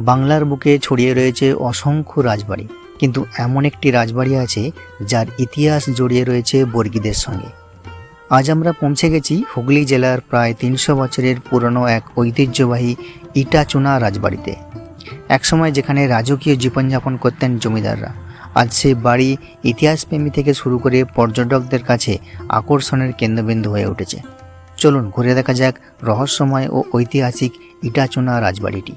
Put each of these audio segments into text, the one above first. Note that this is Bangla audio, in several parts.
বাংলার বুকে ছড়িয়ে রয়েছে অসংখ্য রাজবাড়ি, কিন্তু এমন একটি রাজবাড়ি আছে যার ইতিহাস জড়িয়ে রয়েছে বর্গীদের সঙ্গে। আজ আমরা পৌঁছে গেছি হুগলি জেলার প্রায় 300 বছরের পুরনো এক ঐতিহ্যবাহী ইটাচুনা রাজবাড়িতে। একসময় যেখানে রাজকীয় জীবনযাপন করতেন জমিদাররা, আজ সেই বাড়ি ইতিহাসপ্রেমী থেকে শুরু করে পর্যটকদের কাছে আকর্ষণের কেন্দ্রবিন্দু হয়ে উঠেছে। চলুন ঘুরে দেখা যাক রহস্যময় ও ঐতিহাসিক ইটাচুনা রাজবাড়িটি।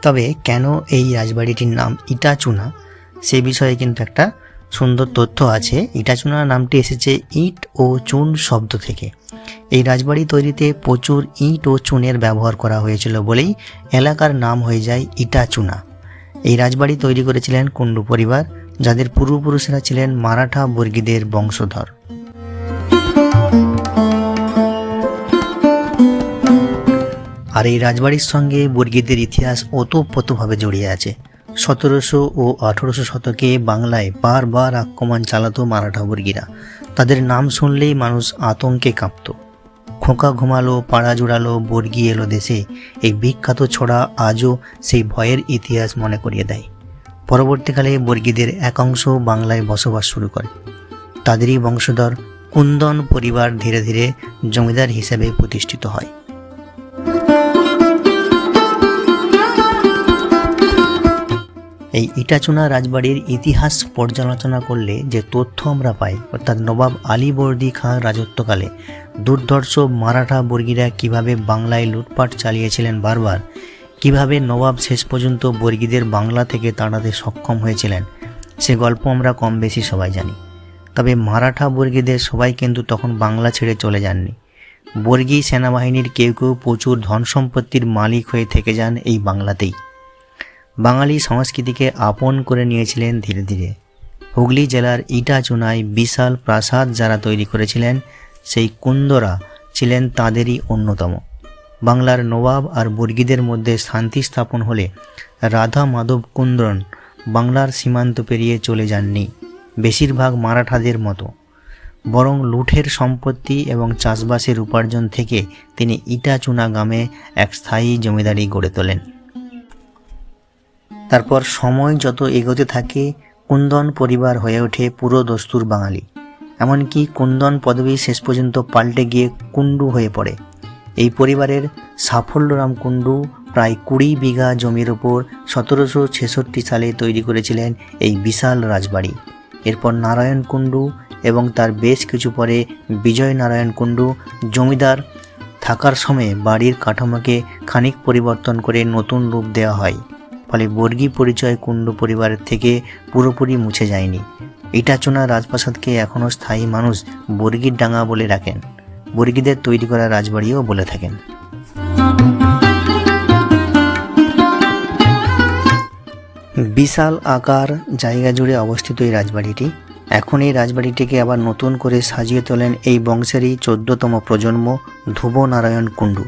তবে কেন এই রাজবাড়িটির নাম ইটাচুনা, সে বিষয়ে কিন্তু একটা সুন্দর তথ্য আছে। ইটাচুনা নামটি এসেছে ইট ও চুন শব্দ থেকে। এই রাজবাড়ি তৈরিতে প্রচুর ইট ও চুনের ব্যবহার করা হয়েছিল বলেই এলাকার নাম হয়ে যায় ইটাচুনা। এই রাজবাড়ি তৈরি করেছিলেন কুণ্ডু পরিবার, যাদের পূর্বপুরুষেরা ছিলেন মারাঠা বর্গীদের বংশধর। আর এই রাজবাড়ির সঙ্গে বর্গীদের ইতিহাস ওতপ্রোতভাবে জড়িয়ে আছে। 1700 ও 1800 শতকে বাংলায় বারবার আক্রমণ চালাতো মারাঠা বর্গীরা। তাদের নাম শুনলেই মানুষ আতঙ্কে কাঁপত। খোঁকা ঘুমালো, পাড়া জুড়ালো, বর্গী এলো দেশে, এই বিখ্যাত ছড়া আজও সেই ভয়ের ইতিহাস মনে করিয়ে দেয়। পরবর্তীকালে বর্গীদের এক অংশ বাংলায় বসবাস শুরু করে। তাদেরই বংশধর কুন্দন পরিবার ধীরে ধীরে জমিদার হিসেবে প্রতিষ্ঠিত হয়। এই ইটাচুনা রাজবাড়ির ইতিহাস পর্যালোচনা করলে যে তথ্য আমরা পাই, অর্থাৎ নবাব আলীবর্দী খাঁ রাজত্বকালে দুর্ধর্ষ মারাঠা বর্গীরা কিভাবে বাংলায় লুটপাট চালিয়েছিলেন বারবার, কিভাবে নবাব শেষ পর্যন্ত বর্গীদের বাংলা থেকে তাড়াতে সক্ষম হয়েছিলেন, সে গল্প আমরা কম বেশি সবাই জানি। তবে মারাঠা বর্গীদের সবাই কিন্তু তখন বাংলা ছেড়ে চলে যাননি। বর্গী সেনাবাহিনীর কেউ কেউ প্রচুর ধন সম্পত্তির মালিক হয়ে থেকে যান এই বাংলাতেই। বাঙালি সংস্কৃতিকে আপন করে নিয়েছিলেন ধীরে ধীরে। হুগলি জেলার ইটাচুনায় বিশাল প্রাসাদ যারা তৈরি করেছিলেন, সেই কুন্দরা ছিলেন তাঁদেরই অন্যতম। বাংলার নবাব আর বর্গীদের মধ্যে শান্তি স্থাপন হলে রাধা মাধব কুন্দন বাংলার সীমান্ত পেরিয়ে চলে যাননি বেশিরভাগ মারাঠাদের মতো, বরং লুঠের সম্পত্তি এবং চাষবাসের উপার্জন থেকে তিনি ইটাচুনা গ্রামে এক স্থায়ী জমিদারি গড়ে তোলেন। তারপর সময় যত এগোতে থাকে, কুন্দন পরিবার হয়ে ওঠে পুরো দস্তুর বাঙালি। এমনকি কুন্দন পদবী শেষ পর্যন্ত পাল্টে গিয়ে কুণ্ডু হয়ে পড়ে। এই পরিবারের সাফল্যরাম কুণ্ডু প্রায় 20 বিঘা জমির ওপর 1766 সালে তৈরি করেছিলেন এই বিশাল রাজবাড়ি। এরপর নারায়ণ কুণ্ডু এবং তার বেশ কিছু পরে বিজয় নারায়ণ কুণ্ডু জমিদার থাকার সময়ে বাড়ির কাঠামোকে খানিক পরিবর্তন করে নতুন রূপ দেওয়া হয়। ফলে বর্গী পরিচয় কুণ্ডু পরিবারের থেকে পুরোপুরি মুছে যায়নি। ইটাচুনা রাজপ্রাসাদকে এখনও স্থায়ী মানুষ বর্গীর ডাঙ্গা বলে রাখেন, বর্গীদের তৈরি করা রাজবাড়িও বলে থাকেন। বিশাল আকার জায়গা জুড়ে অবস্থিত এই রাজবাড়িটি। এখন এই রাজবাড়িটিকে আবার নতুন করে সাজিয়ে তোলেন এই বংশেরই 14তম প্রজন্ম ধ্রুব নারায়ণ কুণ্ডু,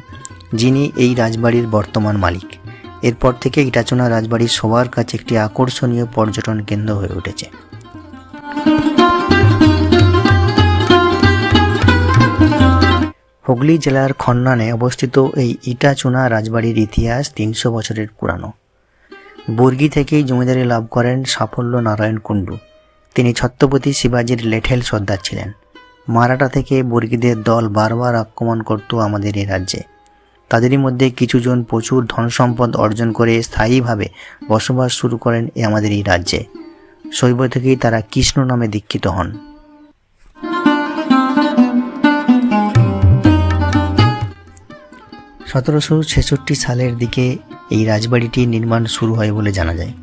যিনি এই রাজবাড়ির বর্তমান মালিক। এরপর থেকে ইটাচুনা রাজবাড়ি সবার কাছে একটি আকর্ষণীয় পর্যটন কেন্দ্র হয়ে উঠেছে। হুগলি জেলার খন্নানে অবস্থিত এই ইটাচুনা রাজবাড়ির ইতিহাস 300 বছরের পুরানো। বর্গী থেকেই জমিদারি লাভ করেন সাফল্য নারায়ণ কুণ্ডু। তিনি ছত্রপতি শিবাজির লেঠেল সর্দার ছিলেন। মারাঠা থেকে বর্গীদের দল বারবার আক্রমণ করত আমাদের এই রাজ্যে। তাদেরই মধ্যে কিছুজন প্রচুর ধন সম্পদ অর্জন করে স্থায়ীভাবে বসবাস শুরু করেন আমাদের এই রাজ্যে। শৈব থেকেই তারা কৃষ্ণ নামে দীক্ষিত হন। (1766 সালের দিকে এই রাজবাড়িটির নির্মাণ শুরু হয় বলে জানা যায়।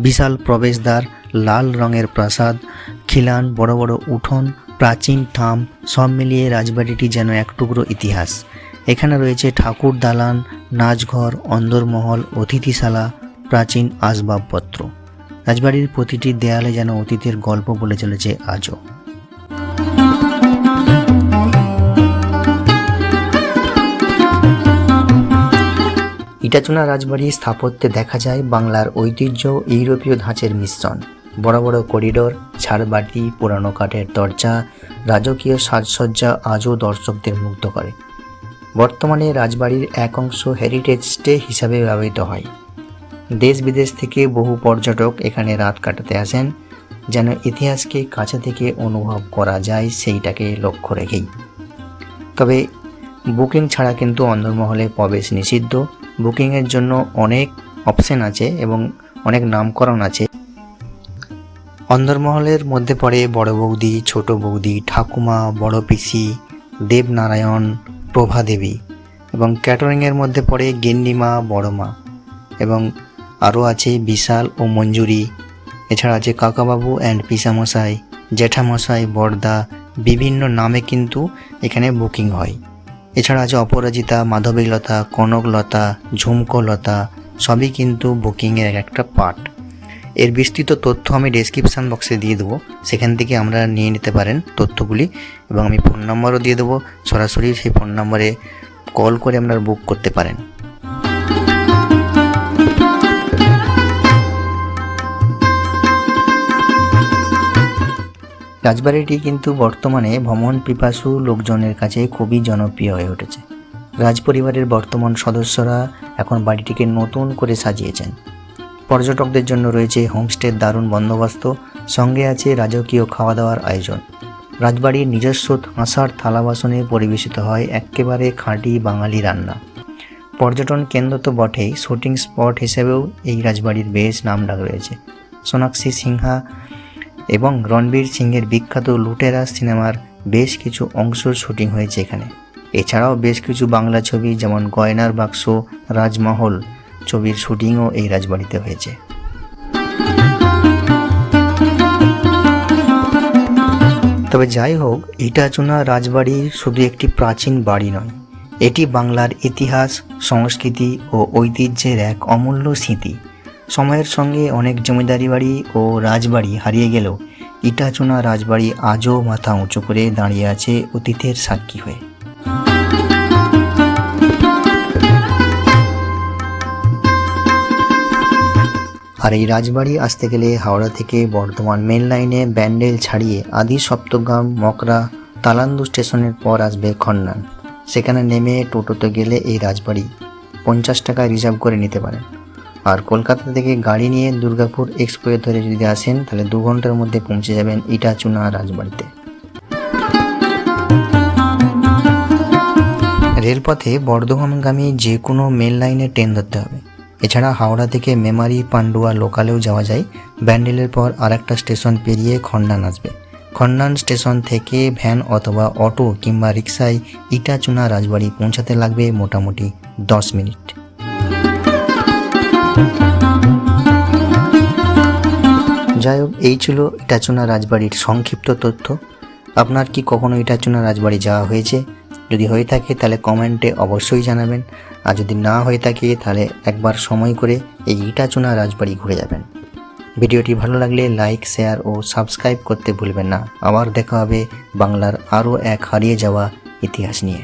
বিশাল প্রবেশদ্বার, লাল রঙের প্রাসাদ, খিলান, বড় বড় উঠোন, প্রাচীন থাম, সব মিলিয়ে রাজবাড়িটি যেন এক টুকরো ইতিহাস। এখানে রয়েছে ঠাকুর দালান, নাচঘর, অন্দরমহল, অতিথিশালা, প্রাচীন আসবাবপত্র। রাজবাড়ির প্রতিটি দেয়ালে যেন অতীতের গল্প বলে চলেছে আজও। ইটাচুনা রাজবাড়ির স্থাপত্যে দেখা যায় বাংলার ঐতিহ্য ইউরোপীয় ধাঁচের মিশ্রণ। বড় বড় করিডোর, ঝাড়বাতি, পুরানো কাঠের দরজা, রাজকীয় সাজসজ্জা আজও দর্শকদের মুগ্ধ করে। বর্তমানে রাজবাড়ির এক অংশ হেরিটেজ স্টে হিসাবে ব্যবহৃত হয়। দেশ বিদেশ থেকে বহু পর্যটক এখানে রাত কাটাতে আসেন, যেন ইতিহাসকে কাছে থেকে অনুভব করা যায় সেইটাকে লক্ষ্য রেখেই। তবে বুকিং ছাড়া কিন্তু অন্দরমহলে প্রবেশ নিষিদ্ধ। বুকিংয়ের জন্য অনেক অপশন আছে এবং অনেক নামকরণ আছে। অন্দরমহলের মধ্যে পড়ে বড় বৌদি, ছোট বৌদি, ঠাকুমা, বড় পিসি, দেবনারায়ণ, প্রভা দেবী, এবং ক্যাটারিংয়ের মধ্যে পড়ে গিন্নিমা, বড় মা, এবং আরও আছে বিশাল ও মঞ্জুরি। এছাড়া আছে কাকাবাবু অ্যান্ড পিসামশাই, জ্যাঠামশাই, বড়দা, বিভিন্ন নামে কিন্তু এখানে বুকিং হয়। এছাড়া আছে অপরাজিতা, মাধবীলতা, কনকলতা, ঝুমকোলতা, সবই কিন্তু বুকিংয়ের একটা পার্ট। এর বিস্তৃত তথ্য আমি ডেসক্রিপশান বক্সে দিয়ে দেবো, সেখান থেকে আমরা নিয়ে নিতে পারেন তথ্যগুলি, এবং আমি ফোন নাম্বারও দিয়ে দেবো, সরাসরি সেই ফোন নাম্বারে কল করে আপনারা বুক করতে পারেন। রাজবাড়িটি কিন্তু বর্তমানে ভ্রমণ পিপাসু লোকজনের কাছে খুবই জনপ্রিয় হয়ে উঠেছে। রাজপরিবারের বর্তমান সদস্যরা এখন বাড়িটিকে নতুন করে সাজিয়েছেন। পর্যটকদের জন্য রয়েছে হোমস্টের দারুণ বন্দোবস্ত, সঙ্গে আছে রাজকীয় খাওয়া দাওয়ার আয়োজন। রাজবাড়ির নিজস্ব কাঁসার থালা বাসনে পরিবেশিত হয় একেবারে খাঁটি বাঙালি রান্না। পর্যটন কেন্দ্র তো বটেই, শুটিং স্পট হিসেবেও এই রাজবাড়ির বেশ নামডাক রয়েছে। সোনাক্ষী সিনহা এবং রণবীর সিংয়ের বিখ্যাত লুটেরা সিনেমার বেশ কিছু অংশের শুটিং হয়েছে এখানে। এছাড়াও বেশ কিছু বাংলা ছবি যেমন গয়নার বাক্স, রাজমহল ছবির শুটিংও এই রাজবাড়িতে হয়েছে। তবে যাই হোক, ইটাচুনা রাজবাড়ি শুধু একটি প্রাচীন বাড়ি নয়, এটি বাংলার ইতিহাস, সংস্কৃতি ও ঐতিহ্যের এক অমূল্য স্মৃতি। সময়ের সঙ্গে অনেক জমিদারি বাড়ি ও রাজবাড়ি হারিয়ে গেলেও ইটাচুনা রাজবাড়ি আজও মাথা উঁচু করে দাঁড়িয়ে আছে অতীতের সাক্ষী হয়ে। আর এই রাজবাড়ি আসতে গেলে হাওড়া থেকে বর্ধমান মেন লাইনে ব্যান্ডেল ছাড়িয়ে আদি সপ্তগ্রাম, মকরা, তালান্দু স্টেশনের পর আসবে খন্নান। সেখানে নেমে টোটোতে গেলে এই রাজবাড়ি 50 টাকা রিজার্ভ করে নিতে পারেন। আর কলকাতা থেকে গাড়ি নিয়ে দুর্গাপুর এক্সপ্রেস ধরে যদি আসেন তাহলে 2 ঘন্টার মধ্যে পৌঁছে যাবেন ইটাচুনা রাজবাড়িতে। রেলপথে বর্ধমানগামী যে কোনো মেন লাইনে ট্রেন ধরতে হবে। এছাড়া হাওড়া থেকে মেমারি, পান্ডুয়া লোকালেও যাওয়া যায়। ব্যান্ডেলের পর আরেকটা স্টেশন পেরিয়ে খন্নান আসবে। খন্নান স্টেশন থেকে ভ্যান অথবা অটো কিংবা রিক্সায় ইটাচুনা রাজবাড়ি পৌঁছাতে লাগবে মোটামুটি 10 মিনিট। যাই হোক, এই ছিল ইটাচুনা রাজবাড়ির সংক্ষিপ্ত তথ্য। আপনার কি কখনো ইটাচুনা রাজবাড়ি যাওয়া হয়েছে? যদি হয়ে থাকে তাহলে কমেন্টে অবশ্যই জানাবেন, আর যদি না হয়ে থাকে তাহলে একবার সময় করে এই ইটাচুনা রাজবাড়ি ঘুরে যাবেন। ভিডিওটি ভালো লাগলে লাইক, শেয়ার ও সাবস্ক্রাইব করতে ভুলবেন না। আবার দেখা হবে বাংলার আরও এক হারিয়ে যাওয়া ইতিহাস নিয়ে।